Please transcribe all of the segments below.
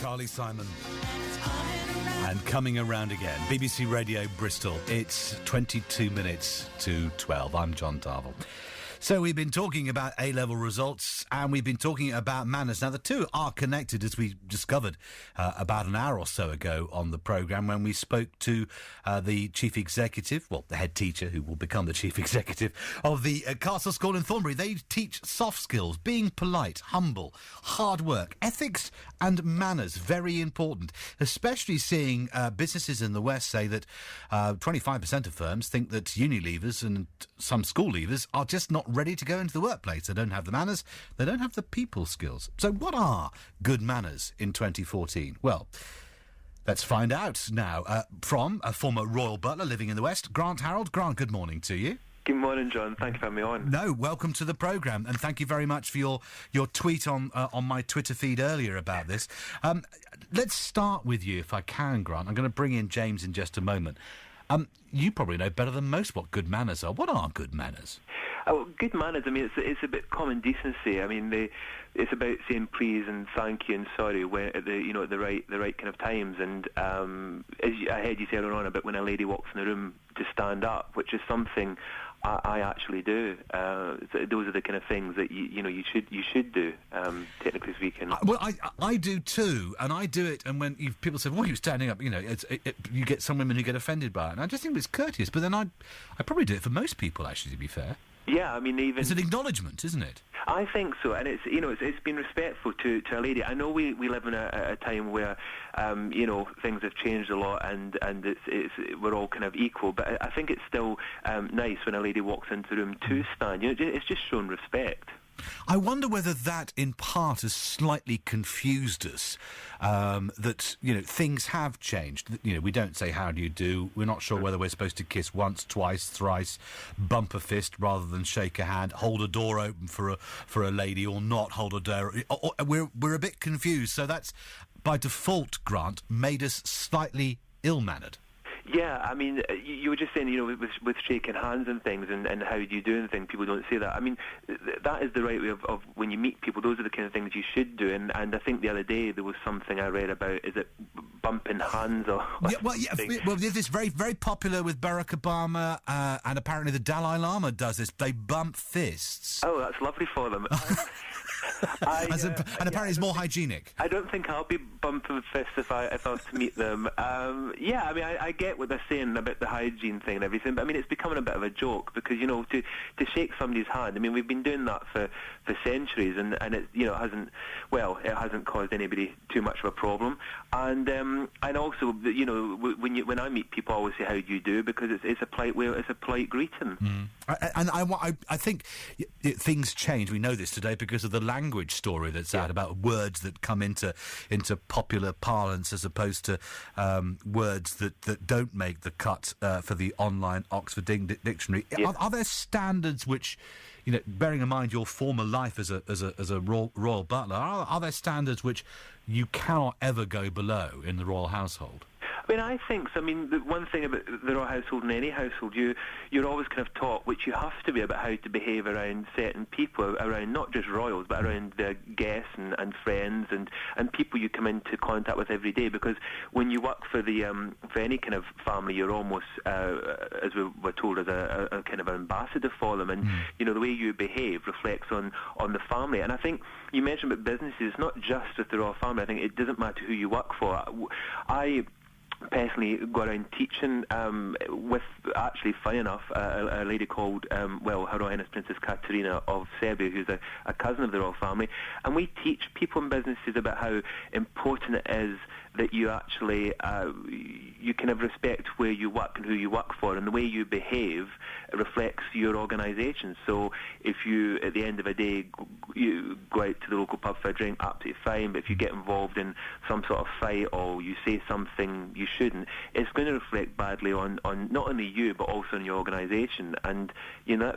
Carly Simon. And coming around again, BBC Radio Bristol. It's 22 minutes to 12. I'm John Darvall. So we've been talking about A-level results and we've been talking about manners. Now, the two are connected, as we discovered about an hour or so ago on the programme when we spoke to the chief executive, well, the head teacher who will become the chief executive of the Castle School in Thornbury. They teach soft skills, being polite, humble, hard work, ethics and manners, very important, especially seeing businesses in the West say that 25% of firms think that uni leavers and some school leavers are just not ready to go into the workplace. They don't have the manners, they don't have the people skills. So what are good manners in 2014? Well, let's find out now from a former royal butler living in the West, Grant Harrold. Grant, good morning to you. Good morning, John. Thank you for having me on. No, welcome to the programme, and thank you very much for your tweet on my Twitter feed earlier about this. Let's start with you, if I can, Grant. I'm going to bring in James in just a moment. You probably know better than most what good manners are. What are good manners? Oh, good manners, I mean, it's about common decency. I mean, it's about saying please and thank you and sorry when at the right kind of times. And I heard you say earlier on about when a lady walks in the room to stand up, which is something I actually do. So those are the kind of things that you should do, technically speaking. Well, I do too, and I do it. And when people say, "Well, you're standing up," you get some women who get offended by it, and I just think it's courteous. But then I probably do it for most people, actually, to be fair. Yeah, I mean, it's an acknowledgement, isn't it? I think so, and it's been respectful to a lady. I know we live in a time where things have changed a lot, and we're all kind of equal. But I think it's still nice when a lady walks into the room to stand. It's just showing respect. I wonder whether that, in part, has slightly confused us, that, things have changed. We don't say, how do you do? We're not sure whether we're supposed to kiss once, twice, thrice, bump a fist rather than shake a hand, hold a door open for a lady or not hold a door. We're a bit confused, so that's, by default, Grant, made us slightly ill-mannered. Yeah, I mean, you were just saying, with shaking hands and things and how do you do and things, people don't say that. I mean, that is the right way of when you meet people, those are the kind of things you should do. And I think the other day there was something I read about, is it bumping hands or it's very, very popular with Barack Obama, and apparently the Dalai Lama does this. They bump fists. Oh, that's lovely for them. And apparently it's more hygienic. I don't think I'll be bumping fists if I was to meet them. Yeah, I mean, I get what they're saying about the hygiene thing and everything, but I mean, it's becoming a bit of a joke because, to shake somebody's hand, I mean, we've been doing that for centuries, and it, it hasn't caused anybody too much of a problem. And also, when I meet people, I always say, how do you do? Because it's a polite way, it's a polite greeting. Mm. And I think things change. We know this today because of the language story that's out about words that come into popular parlance as opposed to words that don't make the cut for the online Oxford Dictionary. Yeah. Are there standards which, bearing in mind your former life as a royal butler, are there standards which you cannot ever go below in the royal household? I mean, I think so. I mean, the one thing about the royal household, in any household, you're always kind of taught, which you have to be, about how to behave around certain people, around not just royals, but around guests and friends and people you come into contact with every day. Because when you work for for any kind of family, you're almost, as we were told, as a kind of ambassador for them. And the way you behave reflects on the family. And I think you mentioned about businesses, not just with the royal family. I think it doesn't matter who you work for. I personally go around teaching with, actually, funny enough, a lady called, Her Royal Highness Princess Katerina of Serbia, who's a cousin of the royal family, and we teach people in businesses about how important it is that you actually you kind of respect where you work and who you work for, and the way you behave reflects your organisation. So if you, at the end of a day, you go out to the local pub for a drink, absolutely fine, but if you get involved in some sort of fight or you say something you shouldn't, it's going to reflect badly on not only you but also on your organisation. And when I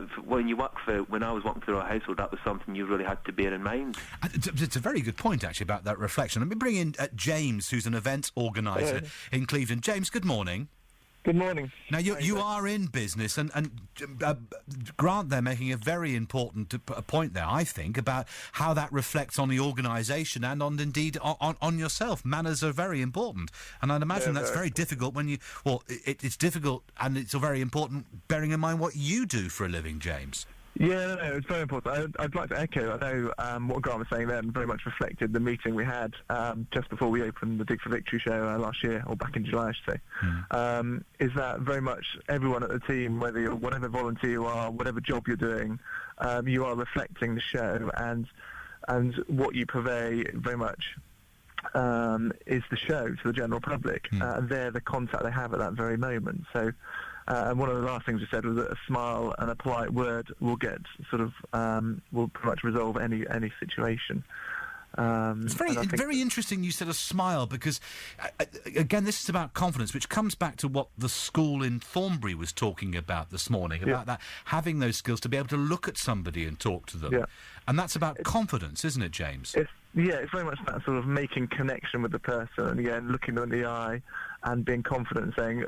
was working for the royal household, that was something you really had to bear in mind. It's a very good point, actually, about that reflection. Let me bring in James, who's an event organiser in Cleveland. James, good morning. Good morning. Now, you are in business, and Grant, they're making a very important point there, I think, about how that reflects on the organisation and indeed on yourself. Manners are very important, and I'd imagine that's very difficult when you... Well, it's difficult, and it's very important, bearing in mind what you do for a living, James. Yeah, no, it's very important. I'd like to echo, I know what Grant was saying then very much reflected the meeting we had just before we opened the Dig for Victory show last year, or back in July, I should say, is that very much everyone at the team, whether you're whatever volunteer you are, whatever job you're doing, you are reflecting the show, and what you purvey very much is the show to the general public. And they're the contact they have at that very moment. So... and one of the last things we said was that a smile and a polite word will get will pretty much resolve any situation. It's very interesting you said a smile, because, again, this is about confidence, which comes back to what the school in Thornbury was talking about this morning, about that, having those skills to be able to look at somebody and talk to them. Yeah. And that's about confidence, isn't it, James? It's very much that sort of making connection with the person, and again, looking them in the eye and being confident and saying,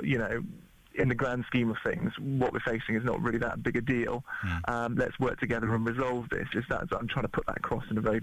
in the grand scheme of things, what we're facing is not really that big a deal. Let's work together and resolve this. I'm trying to put that across in a very,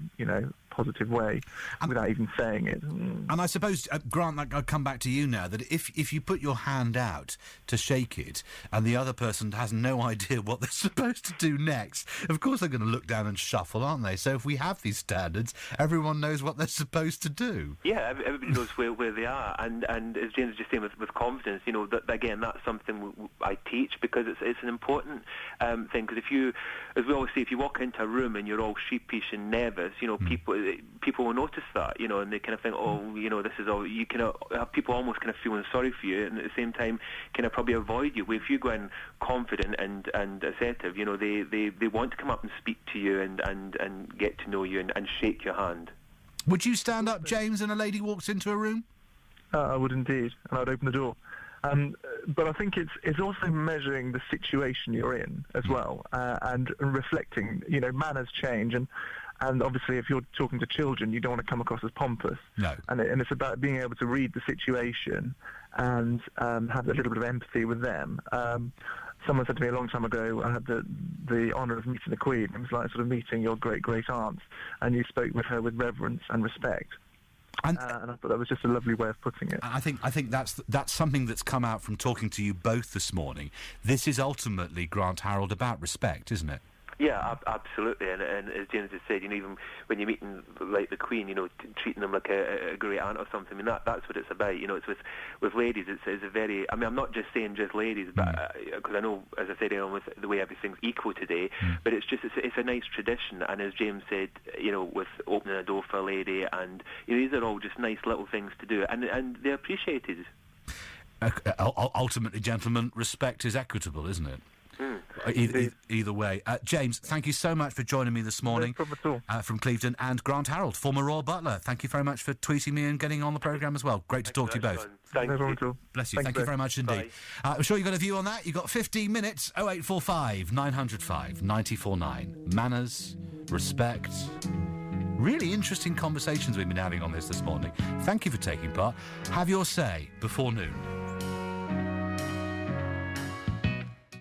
positive way without even saying it. And I suppose, Grant, I'll come back to you now, that if you put your hand out to shake it and the other person has no idea what they're supposed to do next, of course they're going to look down and shuffle, aren't they? So if we have these standards, everyone knows what they're supposed to do. Yeah, everybody knows where they are. And as James was just saying with confidence, that, again, that's something I teach, because it's an important thing. Because if you, as we always say, if you walk into a room and you're all sheepish and nervous, people will notice that, and they kind of think, this is all. You kind of have people almost kind of feeling sorry for you, and at the same time kind of probably avoid you. If you go in confident and assertive, they want to come up and speak to you and get to know you and shake your hand. Would you stand up, James, and a lady walks into a room? I would indeed, and I'd open the door. But I think it's also measuring the situation you're in as well, and reflecting. Manners change, and obviously if you're talking to children, you don't want to come across as pompous. No. And it's about being able to read the situation and have a little bit of empathy with them. Someone said to me a long time ago, I had the honour of meeting the Queen. It was like sort of meeting your great-great-aunt, and you spoke with her with reverence and respect. And I thought that was just a lovely way of putting it. I think that's something that's come out from talking to you both this morning. This is ultimately, Grant, Harrold, about respect, isn't it? Yeah, absolutely. And as James has said, even when you're meeting like the Queen, treating them like a great aunt or something. I mean, that's what it's about. It's with ladies. It's a very. I mean, I'm not just saying just ladies, but because I know, as I said, with the way everything's equal today. But it's a nice tradition. And as James said, with opening a door for a lady, and these are all just nice little things to do, and they're appreciated. Ultimately, gentlemen, respect is equitable, isn't it? Either way. James, thank you so much for joining me this morning. No problem at all. From Clevedon. And Grant Harrold, former Royal Butler, thank you very much for tweeting me and getting on the programme as well. Great to talk to you both. Thank you. Bless you. Thank you very much indeed. I'm sure you've got a view on that. You've got 15 minutes. 0845 905 949. Manners, respect. Really interesting conversations we've been having on this morning. Thank you for taking part. Have your say before noon.